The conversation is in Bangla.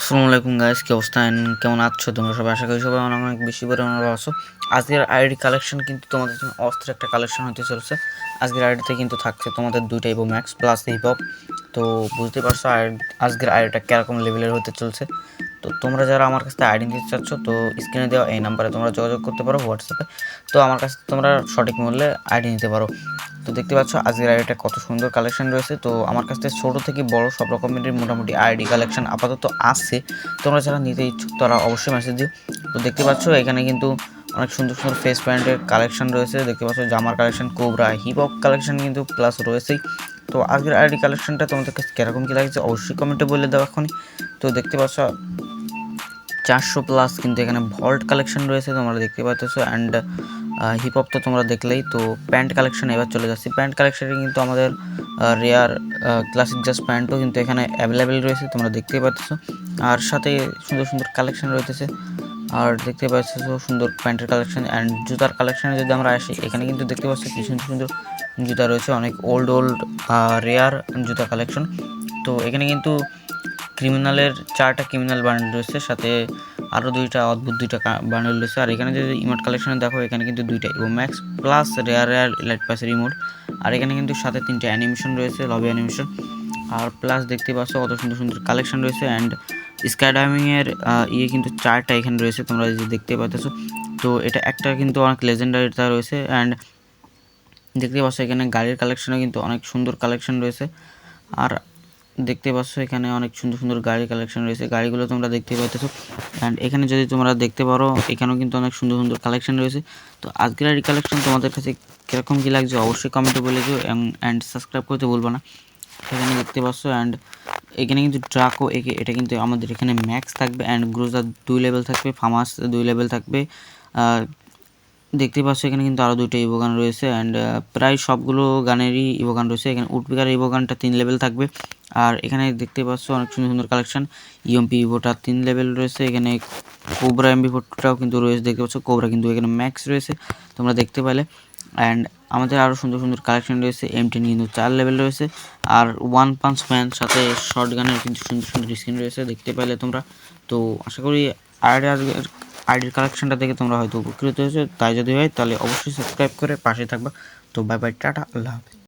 আসসালামু আলাইকুম গাইস, কি অবস্থা কেমন আছো তোমরা সবাই? আশা করি সবাই অনেক বেশি পরিমাণে ভালো আছো। আজকের আইডি কালেকশন কিন্তু তোমাদের জন্য অস্থির একটা কালেকশন হতে চলছে। আজকের আইডিতে কিন্তু থাকছে তোমাদের দুইটা ইভো ম্যাক্স প্লাস হিপহপ। তো বুঝতে পারছো আজকের আইডিটা কিরকম লেভেলের হতে চলছে। তো তোমরা যারা আমার কাছ থেকে আইডি নিতে চাচ্ছ, তো স্ক্রিনে দেওয়া এই নাম্বারে তোমরা যোগাযোগ করতে পারো হোয়াটসঅ্যাপে। তো আমার কাছে তোমরা সঠিক মূল্যে আইডি নিতে পারো। তো দেখতে পাচ্ছ আজকের আইডিটা কত সুন্দর কালেকশন রয়েছে। তো আমার কাছ থেকে ছোটো থেকে বড় সব রকমের মোটামুটি আইডি কালেকশন আপাতত আছে। তোমরা যারা নিতে ইচ্ছুক তারা অবশ্যই মেসেজ দিও। তো দেখতে পাচ্ছ এখানে কিন্তু অনেক সুন্দর সুন্দর ফেস প্যান্টের কালেকশন রয়েছে। দেখতে পাচ্ছ জামার কালেকশন, কোবরা হিপহপ কালেকশন কিন্তু প্লাস রয়েছেই। তো আজকের আইডি কালেকশনটা তোমাদের কাছে কীরকম কী লাগছে অবশ্যই কমেন্টে বলে দেওয়া এখনই। তো দেখতে পাচ্ছ 400 প্লাস কিন্তু এখানে ভল্ট কালেকশন রয়েছে তোমরা দেখতে পাচ্ছ। অ্যান্ড হিপহপ তো তোমরা দেখলেই। তো প্যান্ট কালেকশন এবার চলে যাচ্ছি। প্যান্ট কালেকশানে কিন্তু আমাদের রেয়ার ক্লাসিক জাস্ট প্যান্টও কিন্তু এখানে অ্যাভেলেবেল রয়েছে তোমরা দেখতেই পাচ্ছ। আর সাথে সুন্দর সুন্দর কালেকশন রয়েছে। আর দেখতে পাচ্ছ সুন্দর প্যান্টের কালেকশন। অ্যান্ড জুতার কালেকশানে যদি আমরা আসি, এখানে কিন্তু দেখতে পাচ্ছি কি সুন্দর সুন্দর জুতা রয়েছে, অনেক ওল্ড রেয়ার জুতা কালেকশন। তো এখানে কিন্তু ক্রিমিনালের 4টা ক্রিমিনাল বান্ডেল রয়েছে, সাথে আরও অদ্ভুত দুইটা বান্ডেল রয়েছে। আর এখানে যদি ইমোট কালেকশনে দেখো, এখানে কিন্তু দুইটা Evo Max Plus rear light পাসের ইমোট। আর এখানে কিন্তু সাথে 3টে অ্যানিমেশন রয়েছে, লবি অ্যানিমেশন। আর প্লাস দেখতে পাচ্ছ কত সুন্দর সুন্দর কালেকশন রয়েছে। অ্যান্ড স্কাইডাইভিংয়ের কিন্তু 4টা এখানে রয়েছে তোমরা যে দেখতে পাচ্ছ। তো এটা একটা কিন্তু অনেক লেজেন্ডারিটা রয়েছে। অ্যান্ড দেখতে পাচ্ছ এখানে গাড়ির কালেকশনও কিন্তু অনেক সুন্দর কালেকশন রয়েছে। আর দেখতে পাচ্ছ এখানে অনেক সুন্দর সুন্দর গাড়ির কালেকশন রয়েছে, গাড়িগুলো তোমরা দেখতে পাচ্ছ। অ্যান্ড এখানে যদি তোমরা দেখতে পারো, এখানেও কিন্তু অনেক সুন্দর সুন্দর কালেকশন রয়েছে। তো আজকের এই কালেকশন তোমাদের কাছে কীরকম কী লাগছে অবশ্যই কমেন্টে বলে দিও। অ্যান্ড সাবস্ক্রাইব করতে বলবো না। এখানে দেখতে পাচ্ছ। অ্যান্ড এখানে কিন্তু ড্রাকো এটা কিন্তু আমাদের এখানে ম্যাক্স থাকবে। অ্যান্ড গ্রোজার 2 লেভেল থাকবে, ফামাস 2 লেভেল থাকবে। দেখতে পাচ্ছ এখানে কিন্তু আরও 2টা ইভো গান রয়েছে। অ্যান্ড প্রায় সবগুলো গানেরই ইভো গান রয়েছে। এখানে উডপিকার ইভো গানটা 3 লেভেল থাকবে। আর এখানে দেখতে পাচ্ছ অনেক সুন্দর সুন্দর কালেকশন। ইএমপি ইভোটা 3 লেভেল রয়েছে। এখানে কোবরা MP4টাও কিন্তু রয়েছে, দেখতে পাচ্ছ কোবরা কিন্তু এখানে ম্যাক্স রয়েছে তোমরা দেখতে পেলে। অ্যান্ড আমাদের আরও সুন্দর সুন্দর কালেকশন রয়েছে। M10 কিন্তু 4 লেভেল রয়েছে। আর ওয়ান পাঞ্চ ম্যান সাথে শর্ট গানের কিন্তু সুন্দর সুন্দর স্কিন রয়েছে দেখতে পেলে তোমরা। তো আশা করি আইডির কালেকশনটা দেখে তোমরা হয়তো উপকৃত হয়েছো। তাই যদি হয় তাহলে অবশ্যই সাবস্ক্রাইব করে পাশে থাকবা। তো বাই বাই, টাটা, আল্লাহ হাফেজ।